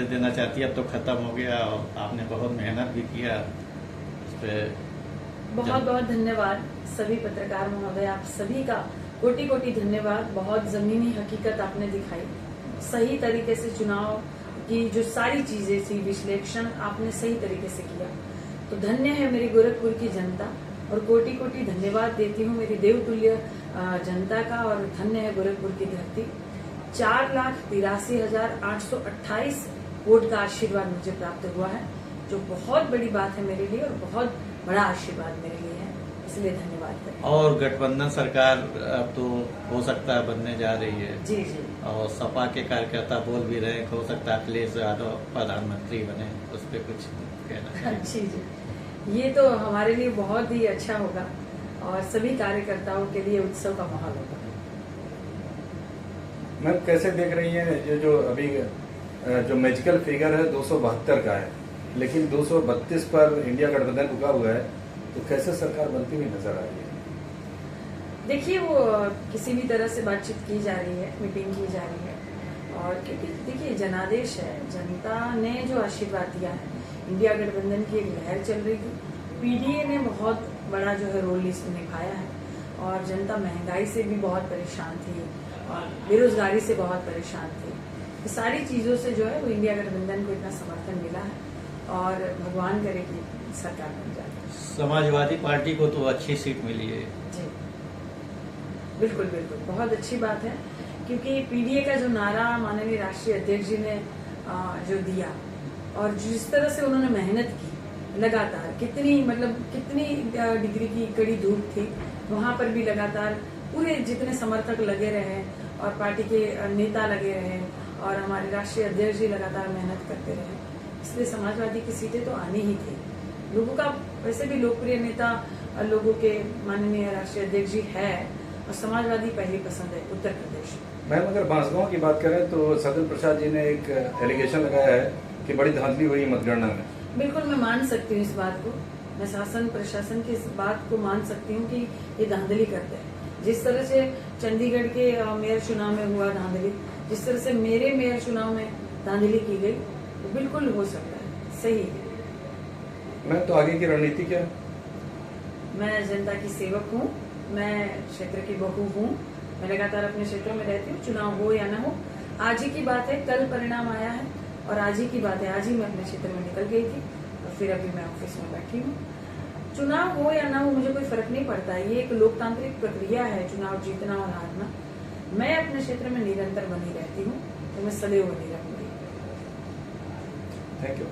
देना चाहती है, अब तो खत्म हो गया और आपने बहुत मेहनत भी किया इस पे। बहुत बहुत धन्यवाद सभी पत्रकार महोदय, आप सभी का कोटि कोटि धन्यवाद। बहुत जमीनी हकीकत आपने दिखाई, सही तरीके से चुनाव की जो सारी चीजें थी विश्लेषण आपने सही तरीके से किया। तो धन्य है मेरी गोरखपुर की जनता और कोटि कोटि धन्यवाद देती हूँ मेरी देवतुल्य जनता का। और धन्य है गोरखपुर की धरती। 4,83,828 वोट का आशीर्वाद मुझे प्राप्त हुआ है, जो बहुत बड़ी बात है मेरे लिए और बहुत बड़ा आशीर्वाद मेरे लिए है, इसलिए धन्यवाद करें। और गठबंधन सरकार अब तो हो सकता है बनने जा रही है। जी जी। और सपा के कार्यकर्ता बोल भी रहे हैं हो सकता है अखिलेश यादव प्रधानमंत्री बने, उस पर कुछ कहना चाहिए? जी जी, ये तो हमारे लिए बहुत ही अच्छा होगा और सभी कार्यकर्ताओं के लिए उत्सव का माहौल होगा। मैम कैसे देख रही हैं ये जो अभी जो मैजिकल फिगर है 272 का है, लेकिन 232 पर इंडिया गठबंधन रुका हुआ है, तो कैसे सरकार बनती हुई नजर आ रही है? देखिए, वो किसी भी तरह से बातचीत की जा रही है, मीटिंग की जा रही है। और क्योंकि देखिए जनादेश है, जनता ने जो आशीर्वाद दिया है, इंडिया गठबंधन की एक लहर चल रही थी, पीडीए ने बहुत बड़ा जो है रोल इसमें निभाया है। और जनता महंगाई से भी बहुत परेशान थी और बेरोजगारी से बहुत परेशान थी। ये सारी चीजों से जो है वो इंडिया गठबंधन को इतना समर्थन मिला है और भगवान करे कि सरकार बन जाए। समाजवादी पार्टी को तो अच्छी सीट मिली है। जी बिल्कुल बिल्कुल, बहुत अच्छी बात है, क्योंकि पीडीए का जो नारा माननीय राष्ट्रीय अध्यक्ष जी ने जो दिया और जिस तरह से उन्होंने मेहनत की लगातार, कितनी डिग्री की कड़ी धूप थी, वहां पर भी लगातार पूरे जितने समर्थक लगे रहे और पार्टी के नेता लगे रहे और हमारे राष्ट्रीय अध्यक्ष जी लगातार मेहनत करते रहे, इसलिए समाजवादी की सीटें तो आनी ही थी। लोगों का वैसे भी लोकप्रिय नेता लोगों के माननीय राष्ट्रीय अध्यक्ष जी है और समाजवादी पहली पसंद है उत्तर प्रदेश। मैम अगर बांसगांव की बात करें तो सदन प्रसाद जी ने एक एलिगेशन लगाया है कि बड़ी धांधली हुई मतगणना में। बिल्कुल, मैं मान सकती हूँ इस बात को, मैं शासन प्रशासन की इस बात को मान सकती हूँ कि ये धांधली करते हैं। जिस तरह से चंडीगढ़ के मेयर चुनाव में हुआ धांधली, जिस तरह से मेरे मेयर चुनाव में धांधली की गई, वो बिल्कुल हो सकता है, सही है। मैम तो आगे की रणनीति क्या है? मैं जनता की सेवक हूँ, मैं क्षेत्र की बहू हूँ, मैं लगातार अपने क्षेत्र में रहती हूँ, चुनाव हो या ना हो। आज ही की बात है, कल परिणाम आया है और आज ही की बात है, आज ही मैं अपने क्षेत्र में निकल गई थी और फिर अभी मैं ऑफिस में बैठी हूँ। चुनाव हो या ना हो मुझे कोई फर्क नहीं पड़ता है, ये एक लोकतांत्रिक प्रक्रिया है चुनाव जीतना और हारना। मैं अपने क्षेत्र में निरंतर बनी रहती हूँ, तो मैं सदैव बनी रहूंगी। Thank you.